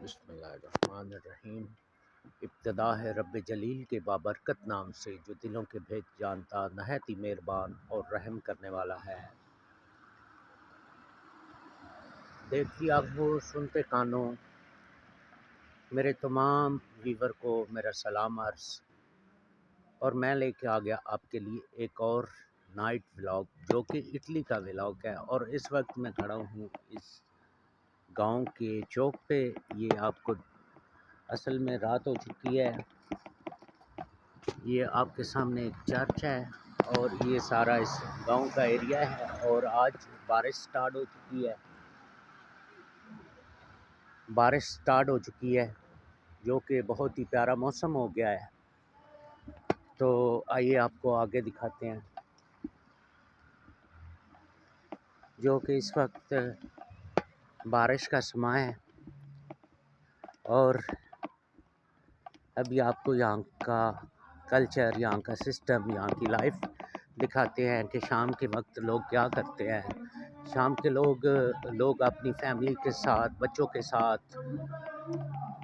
बिस्मिल्लाहिर्रहमानिर्रहीम। इब्तिदा है रब्बे जलील के बाबरकत नाम से, जो दिलों के भेद जानता, नहायत ही मेहरबान और रहम करने वाला है। देखती आँखों सुनते कानों, मेरे तमाम व्यूवर को मेरा सलाम अर्ज़। और मैं लेके आ गया आपके लिए एक और नाइट व्लॉग, जो कि इटली का व्लॉग है। और इस वक्त मैं खड़ा हूँ इस गांव के चौक पे। ये आपको असल में रात हो चुकी है। ये आपके सामने एक चर्च है और ये सारा इस गांव का एरिया है। और आज बारिश स्टार्ट हो चुकी है, जो कि बहुत ही प्यारा मौसम हो गया है। तो आइए आपको आगे दिखाते हैं, जो कि इस वक्त बारिश का समय है। और अभी आपको यहाँ का कल्चर, यहाँ का सिस्टम, यहाँ की लाइफ दिखाते हैं कि शाम के वक्त लोग क्या करते हैं। शाम के लोग अपनी फैमिली के साथ, बच्चों के साथ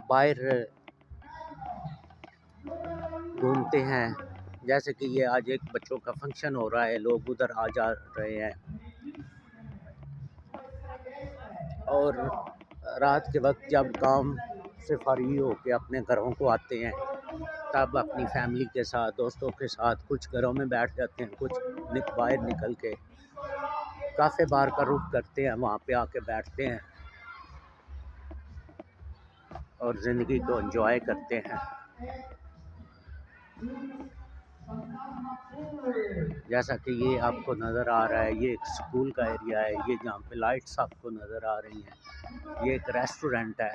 बाहर घूमते हैं। जैसे कि ये आज एक बच्चों का फंक्शन हो रहा है, लोग उधर आ जा रहे हैं। और रात के वक्त जब काम से फारिग होकर अपने घरों को आते हैं, तब अपनी फैमिली के साथ, दोस्तों के साथ कुछ घरों में बैठ जाते हैं, कुछ बाहर निकल के काफ़े बार का रुख करते हैं, वहाँ पे आके बैठते हैं और ज़िंदगी को एंजॉय करते हैं। जैसा कि ये आपको नज़र आ रहा है, ये एक स्कूल का एरिया है। ये जहाँ पे लाइट्स आपको नज़र आ रही हैं, ये एक रेस्टोरेंट है।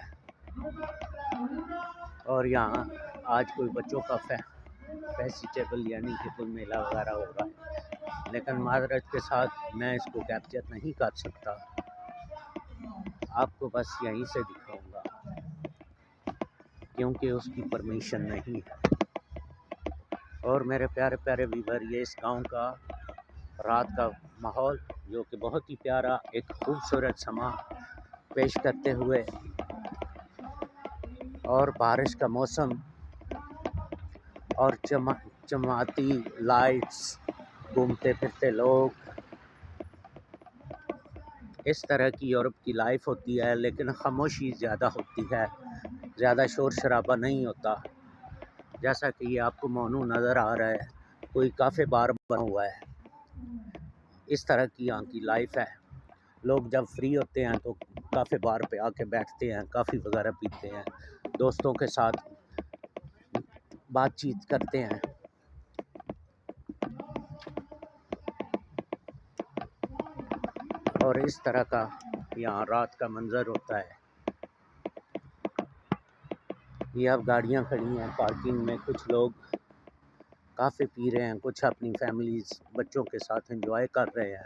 और यहाँ आज कोई बच्चों का फेस्टिवल यानी कि कोई मेला वगैरह हो रहा है, लेकिन माज़रत के साथ मैं इसको कैप्चर नहीं कर सकता, आपको बस यहीं से दिखाऊंगा क्योंकि उसकी परमिशन नहीं है। और मेरे प्यारे प्यारे व्यूअर, ये इस गांव का रात का माहौल, जो कि बहुत ही प्यारा एक खूबसूरत समा पेश करते हुए, और बारिश का मौसम और चमचमाती लाइट्स, घूमते फिरते लोग। इस तरह की यूरोप की लाइफ होती है, लेकिन खामोशी ज़्यादा होती है, ज़्यादा शोर शराबा नहीं होता। जैसा कि ये आपको मोनू नज़र आ रहा है, कोई काफ़े बार बना हुआ है। इस तरह की यहाँ की लाइफ है। लोग जब फ्री होते हैं तो काफ़े बार पे आके बैठते हैं, कॉफ़ी वगैरह पीते हैं, दोस्तों के साथ बातचीत करते हैं। और इस तरह का यहाँ रात का मंजर होता है। ये अब गाड़ियाँ खड़ी हैं पार्किंग में, कुछ लोग काफ़ी पी रहे हैं, कुछ अपनी फैमिलीज़ बच्चों के साथ एंजॉय कर रहे हैं।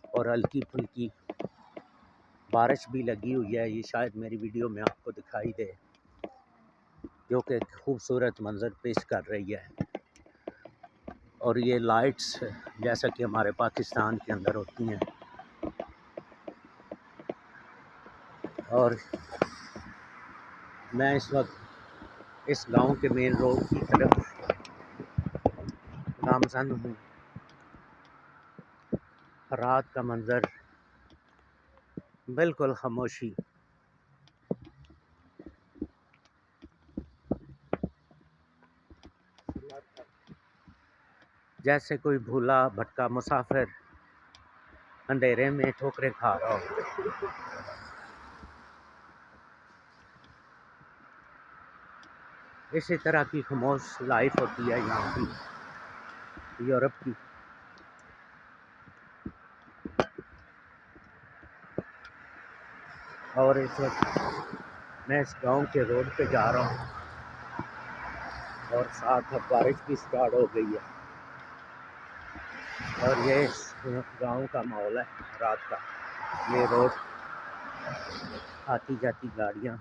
और हल्की फुल्की बारिश भी लगी हुई है, ये शायद मेरी वीडियो में आपको दिखाई दे, जो कि खूबसूरत मंजर पेश कर रही है। और ये लाइट्स जैसा कि हमारे पाकिस्तान के अंदर होती हैं। और मैं इस वक्त इस गांव के मेन रोड की तरफ गामजन हूँ। रात का मंजर, बिल्कुल खामोशी। जैसे कोई भूला भटका मुसाफिर अंधेरे में ठोकरें खा रहा हो। इसी तरह की खामोश लाइफ होती है यहाँ की, यूरोप की। और इस वक्त मैं इस गांव के रोड पे जा रहा हूँ, और साथ अब बारिश भी स्टार्ट हो गई है। और ये इस गांव का माहौल है रात का। ये रोड, आती जाती गाड़ियाँ।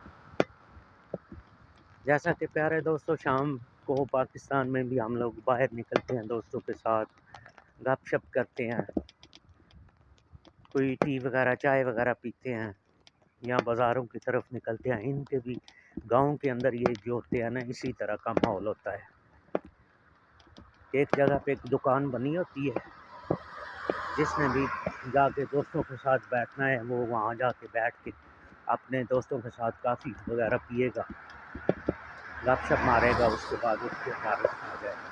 जैसा कि प्यारे दोस्तों, शाम को पाकिस्तान में भी हम लोग बाहर निकलते हैं, दोस्तों के साथ गपशप करते हैं, कोई टी वगैरह, चाय वगैरह पीते हैं, या बाज़ारों की तरफ निकलते हैं। इनके भी गाँव के अंदर ये जो होते हैं ना, इसी तरह का माहौल होता है। एक जगह पे एक दुकान बनी होती है, जिसने भी जाके दोस्तों के साथ बैठना है वो वहाँ जाके बैठ के अपने दोस्तों के साथ कॉफ़ी वगैरह पिएगा, गपशप मारेगा, उसके बाद उसके घर आ जाएगा।